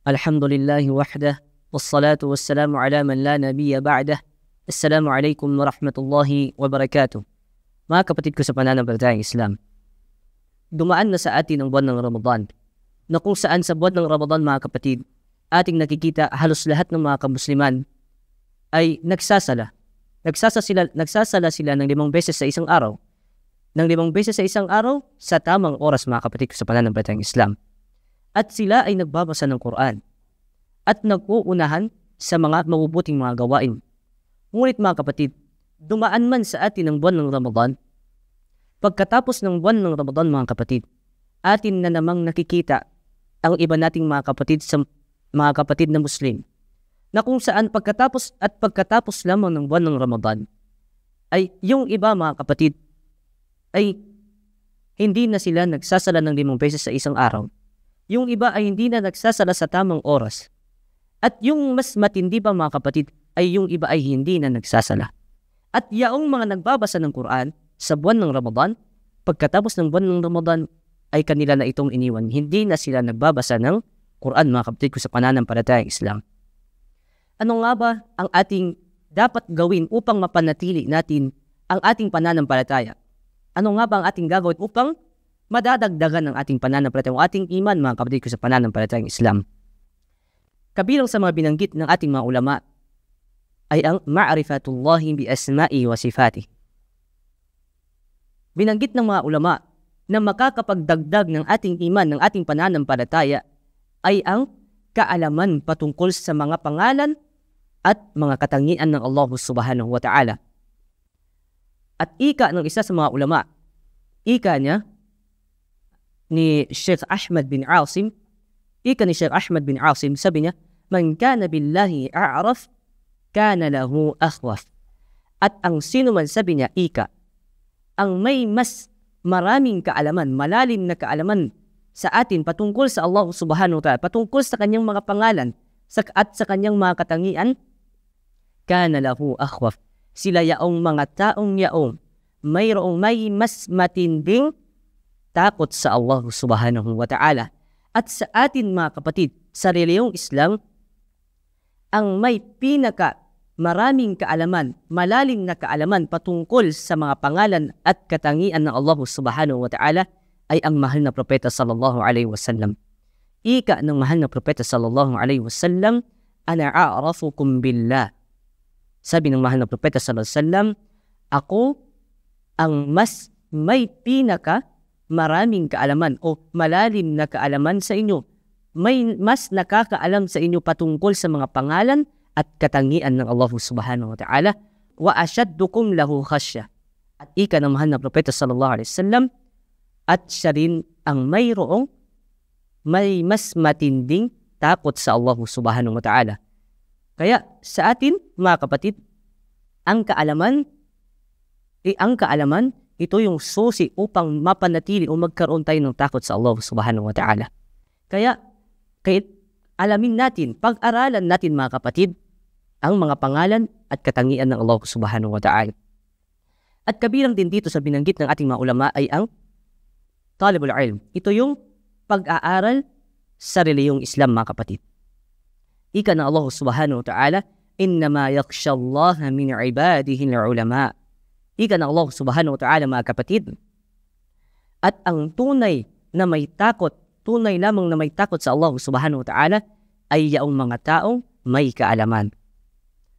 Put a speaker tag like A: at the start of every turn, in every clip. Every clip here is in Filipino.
A: Alhamdulillahi wahdah, wassalatu wassalamu ala man la nabiyya ba'dah. Assalamu alaikum warahmatullahi wabarakatuh. Mga kapatid ko sa pananampalatayang Islam, dumaan na sa atin ang buwan ng Ramadan, na kung saan sa buwan ng Ramadan, mga kapatid, ating nakikita halos lahat ng mga kamusliman ay nagsasala. Nagsasala sila ng 5 beses sa isang araw. Ng 5 beses sa isang araw sa tamang oras, mga kapatid ko sa pananampalatayang Islam. At sila ay nagbabasa ng Quran at nag-uunahan sa mga mabubuting mga gawain. Ngunit mga kapatid, dumaan man sa atin ang buwan ng Ramadan, pagkatapos ng buwan ng Ramadan, mga kapatid, atin na namang nakikita ang iba nating mga kapatid na Muslim, na kung saan pagkatapos lamang ng buwan ng Ramadan, ay yung iba, mga kapatid, ay hindi na sila nagsasala ng 5 beses sa isang araw. Yung iba ay hindi na nagsasala sa tamang oras. At yung mas matindi pa, mga kapatid, ay yung iba ay hindi na nagsasala. At yaong mga nagbabasa ng Quran sa buwan ng Ramadan, pagkatapos ng buwan ng Ramadan, ay kanila na itong iniwan. Hindi na sila nagbabasa ng Quran, mga kapatid ko sa pananampalatayang Islam. Ano nga ba ang ating dapat gawin upang mapanatili natin ang ating pananampalataya? Ano nga ba ang ating gagawin upang madadagdagan ng ating pananampalataya, ang ating iman, mga kapatid ko sa pananampalatayang Islam? Kabilang sa mga binanggit ng ating mga ulama ay ang ma'rifatullahi bi asma'i wa sifati. Binanggit ng mga ulama na makakapagdagdag ng ating iman, ng ating pananampalataya, ay ang kaalaman patungkol sa mga pangalan at mga katangian ng Allah subhanahu wa ta'ala. At ika ng isa sa mga ulama, ika niya ni Sheikh Ahmad bin Asim, sabi niya, man kana billahi a'raf, kana lahu akhwaf. At ang sino man, sabi niya, ika, ang may mas maraming kaalaman, malalim na kaalaman sa atin patungkol sa Allah subhanahu wa ta'ala, patungkol sa kanyang mga pangalan at sa kanyang mga katangian, kana lahu akhwaf. Sila yaong mga taong yaong mayroong may mas matinding takot sa Allah subhanahu wa ta'ala. At sa atin, mga kapatid, sa reliyong Islam, ang may maraming kaalaman, malalim na kaalaman patungkol sa mga pangalan at katangian ng Allah subhanahu wa ta'ala ay ang mahal na propeta sallallahu alaihi wasallam. Ika ng mahal na propeta sallallahu alaihi wasallam, ana a'rafukum billah. Sabi ng mahal na propeta sallallahu alaihi wasallam, ako ang mas may maraming kaalaman o malalim na kaalaman sa inyo. May mas nakakaalam sa inyo patungkol sa mga pangalan at katangian ng Allah subhanahu wa ta'ala. Wa ashaddukum lahu khasya. At ika ng mahal na propeta sallallahu alaihi wasallam, at siya rin ang may mas matinding takot sa Allah subhanahu wa ta'ala. Kaya sa atin, mga kapatid, ang kaalaman, ito yung susi upang mapanatili o magkaroon tayo ng takot sa Allah subhanahu wa ta'ala. Kaya alamin natin, pag-aralan natin, mga kapatid, ang mga pangalan at katangian ng Allah subhanahu wa ta'ala. At kabilang din dito sa binanggit ng ating mga ulama ay ang talibul ilm. Ito yung pag-aaral sa reliyong Islam, mga kapatid. Ika na Allah subhanahu wa ta'ala, innama yakhshallaha min ibadihi al-ulama. Ika ng Allah subhanahu wa ta'ala, mga kapatid. At ang tunay lamang na may takot sa Allah subhanahu wa ta'ala ay yaong mga taong may kaalaman.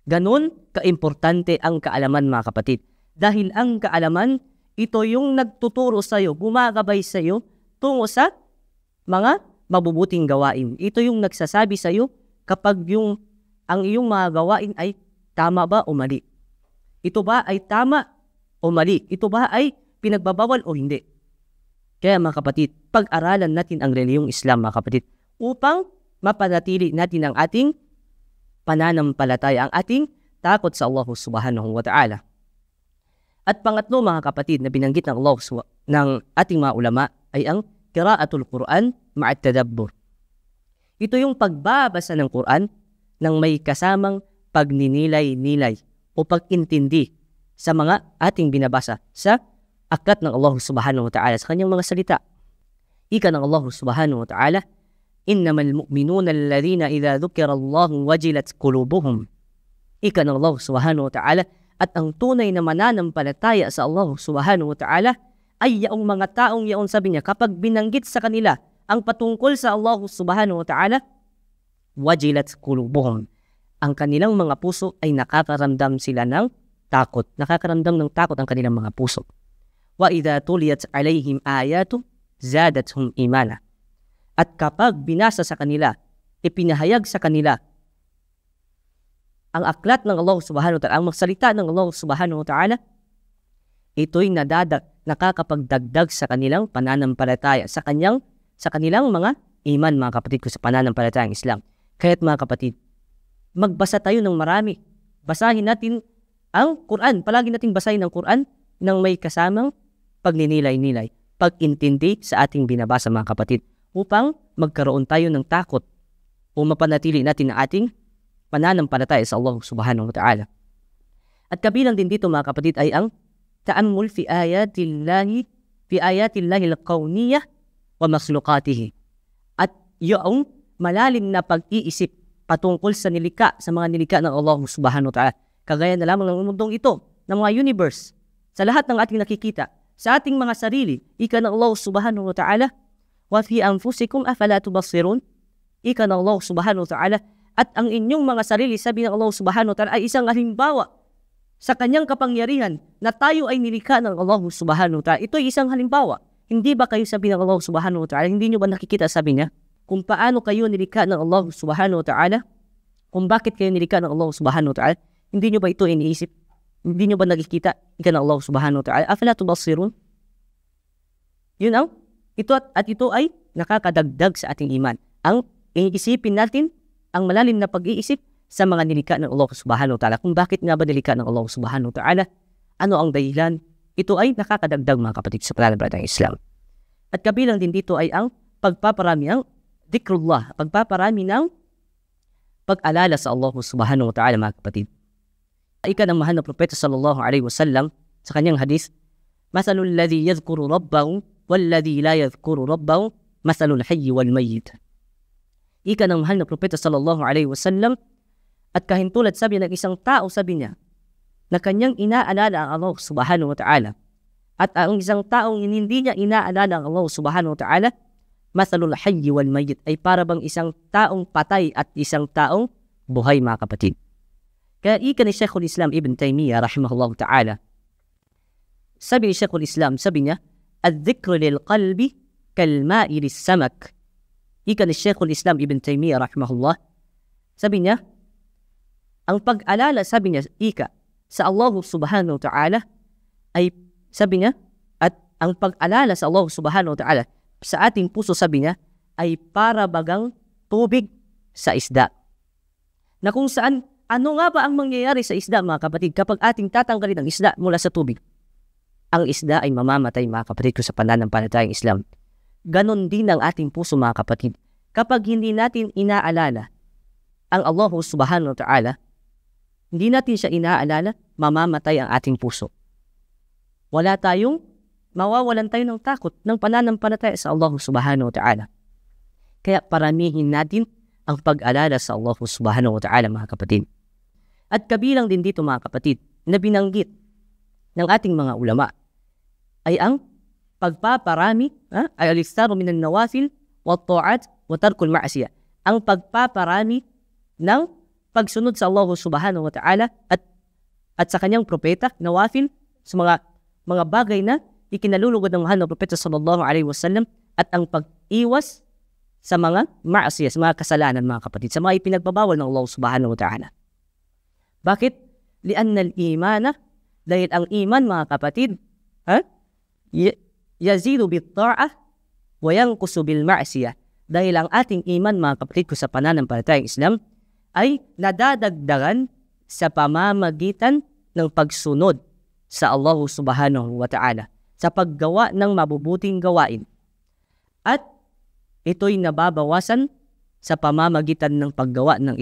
A: Ganon kaimportante ang kaalaman, mga kapatid. Dahil ang kaalaman, ito yung nagtuturo sa iyo, gumagabay sa iyo tungo sa mga mabubuting gawain. Ito yung nagsasabi sa iyo kapag ang iyong mga gawain ay tama ba o mali. Ito ba ay tama o mali? Ito ba ay pinagbabawal o hindi? Kaya, mga kapatid, pag-aralan natin ang reliyong Islam, mga kapatid, upang mapanatili natin ang ating pananampalataya, ang ating takot sa Allah subhanahu wa ta'ala. At pangatlo, mga kapatid, na binanggit ng Allah ng ating mga ulama ay ang qira'atul Quran ma'at tadabbur. Ito yung pagbabasa ng Quran ng may kasamang pagninilay-nilay o pag-intindi sa mga ating binabasa sa aklat ng Allah subhanahu wa ta'ala, sa kanyang mga salita. Ika ng Allah subhanahu wa ta'ala, Innamal mu'minuna alladhina idha dhukira Allahu wajilat qulubuhum. Ika ng Allah subhanahu wa ta'ala, at ang tunay na mananampalataya sa Allah subhanahu wa ta'ala ay yaong mga taong yaon, sabi niya, kapag binanggit sa kanila ang patungkol sa Allah subhanahu wa ta'ala, wajilat qulubuhum. Ang kanilang mga puso ay nakakaramdam sila ng takot. Nakakaramdam ng takot ang kanilang mga puso. Wa idha tuliyat alayhim ayatu zadathum imana. At kapag binasa sa kanila, ipinahayag sa kanila ang aklat ng Allah subhanahu wa ta'ala, ang magsalita ng Allah subhanahu wa ta'ala, ito'y nakakapagdagdag sa kanilang pananampalataya, sa kanilang mga iman, mga kapatid ko, sa pananampalatayang Islam. Kaya't mga kapatid, magbasa tayo ng marami. Basahin natin ang Quran. Palagi natin basahin ang Quran nang may kasamang pagninilay-nilay, pag-intindi sa ating binabasa, mga kapatid, upang magkaroon tayo ng takot o mapanatili natin ang ating pananampalataya sa Allah subhanahu wa ta'ala. At kabilang din dito, mga kapatid, ay ang ta'ammul fi ayatillahi al-kawniyah wa makhluqatihi. At yung malalim na pag-iisip patungkol sa mga nilika ng Allah subhanahu wa ta'ala. Kagaya na lamang ng mundong ito, ng mga universe, sa lahat ng ating nakikita, sa ating mga sarili, ika ng Allah subhanahu wa ta'ala, wa fi anfusikum afala tubasirun. Ika ng Allah subhanahu wa ta'ala, at ang inyong mga sarili, sabi ng Allah subhanahu wa ta'ala, ay isang halimbawa sa kanyang kapangyarihan na tayo ay nilika ng Allah subhanahu wa ta'ala. Ito ay isang halimbawa. Hindi ba kayo, sabi ng Allah subhanahu wa ta'ala, hindi nyo ba nakikita, sabi niya, kung paano kayo nilika ng Allah subhanahu wa ta'ala, kung bakit kayo nilika ng Allah subhanahu wa ta'ala, hindi nyo ba ito iniisip? Hindi nyo ba nakikita ika ng Allah subhanahu wa ta'ala? Afala tubasirun? Yun ang, ito ay nakakadagdag sa ating iman. Ang iisipin natin, ang malalim na pag-iisip sa mga nilika ng Allah subhanahu wa ta'ala. Kung bakit nga ba nilika ng Allah subhanahu wa ta'ala? Ano ang dahilan? Ito ay nakakadagdag, mga kapatid, sa pananampalatayang Islam. At kabilang din dito ay ang pagpaparami, ang dhikrullah, pagpaparami ng pag-alala sa Allah subhanahu wa ta'ala, mga kapatid. Ika ng mahal na propeta sallallahu alaihi wasallam sa kanyang hadis, masalul ladhi yadhkuru rabbahu walladhi la yadhkuru rabbahu masalul hayyi wal mayyit. Ika ng mahal na propeta sallallahu alaihi wasallam, at kahintulad, sabi ng isang tao, sabi niya, na kanyang inaalala ang Allah subhanahu wa ta'ala, at ang isang taong hindi niya inaalala ang Allah subhanahu wa ta'ala, masalul hayyi wal mayyit, ay para bang isang taong patay at isang taong buhay, mga kapatid. Kaya ika ni Sheikhul Islam Ibn Taymiyyah rahimahullah ta'ala, sabi ni Sheikhul Islam, sabi niya, ad-dhikru lil qalbi kalma'i lis samak. Ika ni Sheikhul Islam Ibn Taymiyyah rahimahullah, sabi niya, ang pag-alala, sabi niya, ika, sa Allah subhanahu wa ta'ala, ay, sabi niya, at ang pag-alala sa Allah subhanahu wa ta'ala, sa ating puso, sabi niya, ay para bagang tubig sa isda. Na kung saan, ano nga ba ang mangyayari sa isda, mga kapatid, kapag ating tatanggalin ang isda mula sa tubig? Ang isda ay mamamatay, mga kapatid ko, sa pananampalatayang Islam. Ganon din ang ating puso, mga kapatid. Kapag hindi natin inaalala ang Allah subhanahu wa ta'ala, hindi natin siya inaalala, mamamatay ang ating puso. Mawawalan tayo ng takot, ng pananampalataya sa Allah subhanahu wa ta'ala. Kaya paramihin natin ang pag-alala sa Allah subhanahu wa ta'ala, mga kapatid. At kabilang din dito, mga kapatid, na binanggit ng ating mga ulama, ay ang pagpaparami, ay al-iktharu minan nawafil wa ta'at wa tarkul ma'asiyah. Ang pagpaparami ng pagsunod sa Allah subhanahu wa ta'ala at sa kanyang propeta, nawafil, sa mga bagay na ikinalulugod ng mahal na propeta sallallahu alaihi wasallam, at ang pag-iwas sa mga ma'asiyah, sa mga kasalanan, mga kapatid, sa mga ipinagbabawal ng Allah subhanahu wa ta'ala. Bakit? Lianna al-imana, dahil ang iman, mga kapatid, yazidu bit-ta'ah wa yanqusu bil-ma'siyah. Dahil ang ating iman, mga kapatid ko, sa pananampalatayang Islam, ay nadadagdagan sa pamamagitan ng pagsunod sa Allah subhanahu wa ta'ala, sa paggawa ng mabubuting gawain. At ito'y nababawasan sa pamamagitan ng paggawa ng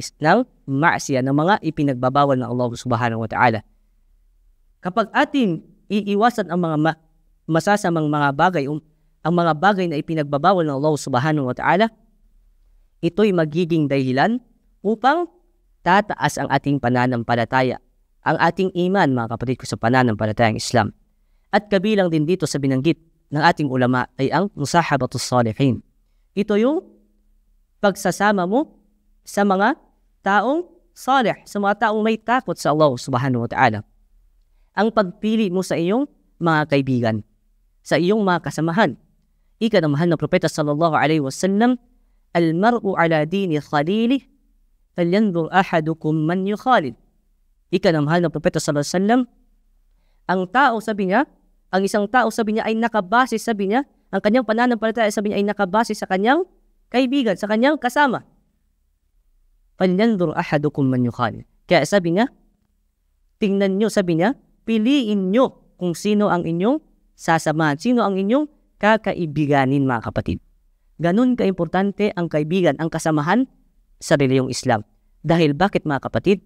A: ma'siyah, ng mga ipinagbabawal ng Allah subhanahu wa ta'ala. Kapag ating iiwasan ang mga masasamang mga bagay, ang mga bagay na ipinagbabawal ng Allah subhanahu wa ta'ala, ito'y magiging dahilan upang tataas ang ating pananampalataya, ang ating iman, mga kapatid ko, sa pananampalatayang Islam. At kabilang din dito sa binanggit ng ating ulama ay ang musahabatus salihin. Ito yung pagsasama mo sa mga taong salih, sa mga taong may takot sa Allah subhanahu wa ta'ala. Ang pagpili mo sa iyong mga kaibigan, sa iyong mga kasamahan. Ika ng mahal na propeta sallallahu alaihi wasallam, al-mar'u ala dini khalilih, falyanzur ahadukum man yukhalid. Ika ng mahal na propeta sallallahu alaihi wasallam, ang tao, sabi niya, ang isang tao, sabi niya, ay nakabase, sabi niya, ang kanyang pananampalataya, sabi niya, ay nakabase sa kanyang kaibigan, sa kanyang kasama. Falyanzur ahadukum man yukhalid. Kaya sabi niya, tingnan nyo, sabi niya, piliin nyo kung sino ang inyong sasamahan, sino ang inyong kakaibiganin, mga kapatid. Ganun kaimportante ang kaibigan, ang kasamahan sa reliyong Islam. Dahil bakit, mga kapatid?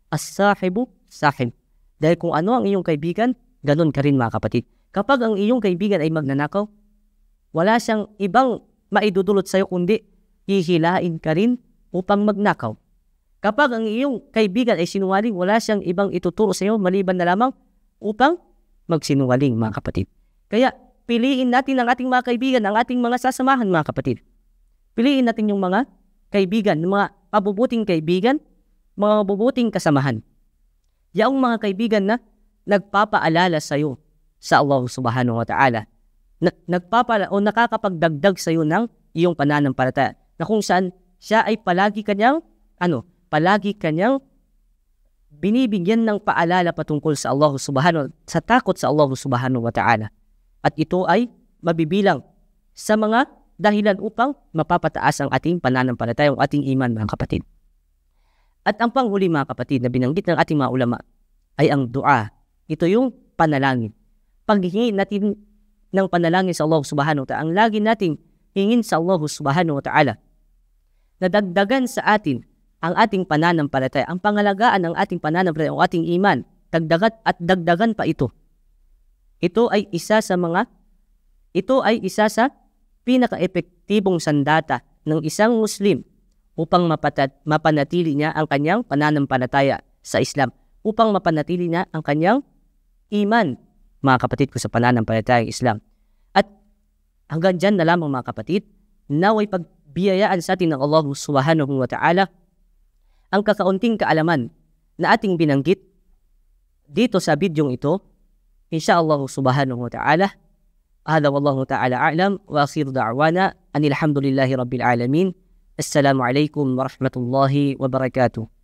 A: As-sahibu sahib. Dahil kung ano ang iyong kaibigan, ganun ka rin, mga kapatid. Kapag ang iyong kaibigan ay magnanakaw, wala siyang ibang maidudulot sa'yo kundi hihilain ka rin upang magnakaw. Kapag ang iyong kaibigan ay sinungaling, wala siyang ibang ituturo sa iyo maliban na lamang upang magsinungaling, mga kapatid. Kaya piliin natin ang ating mga kaibigan, ang ating mga sasamahan, mga kapatid. Piliin natin yung mga kaibigan, mga mabubuting kaibigan, mga mabubuting kasamahan. Yaong mga kaibigan na nagpapaalala sa iyo sa Allah subhanahu wa ta'ala. Nakakapagdagdag sa iyo ng iyong pananampalataya, na kung saan siya ay palagi kanyang binibigyan ng paalala patungkol sa Allah subhanahu, sa takot sa Allah subhanahu wa ta'ala. At ito ay mabibilang sa mga dahilan upang mapapataas ang ating pananampalataya, ang ating iman, mga kapatid. At ang panghuli, mga kapatid, na binanggit ng ating mga ulama ay ang dua. Ito yung panalangin. Paghingi natin ng panalangin sa Allah subhanahu wa ta'ala, ang lagi nating hingin sa Allah subhanahu wa ta'ala, nadagdagan sa atin ang ating pananampalataya, ang pangalagaan ng ating pananampalataya, ang ating iman, dagdagan pa ito. Ito ay isa sa pinaka-epektibong sandata ng isang Muslim upang mapanatili niya ang kanyang pananampalataya sa Islam, upang mapanatili niya ang kanyang iman, mga kapatid ko, sa pananampalataya ng Islam. At hanggang dyan na lamang, mga kapatid, naway pagbiyayaan sa atin ng Allah subhanahu wa ta'ala ang kakaunting kaalaman na ating binanggit dito sa bidyong ito. Insyaallah subhanahu wa ta'ala. Hada wallahu ta'ala a'lam, wa akhiru da'wana anil hamdulillahi rabbil alamin. Assalamu alaikum warahmatullahi wabarakatuh.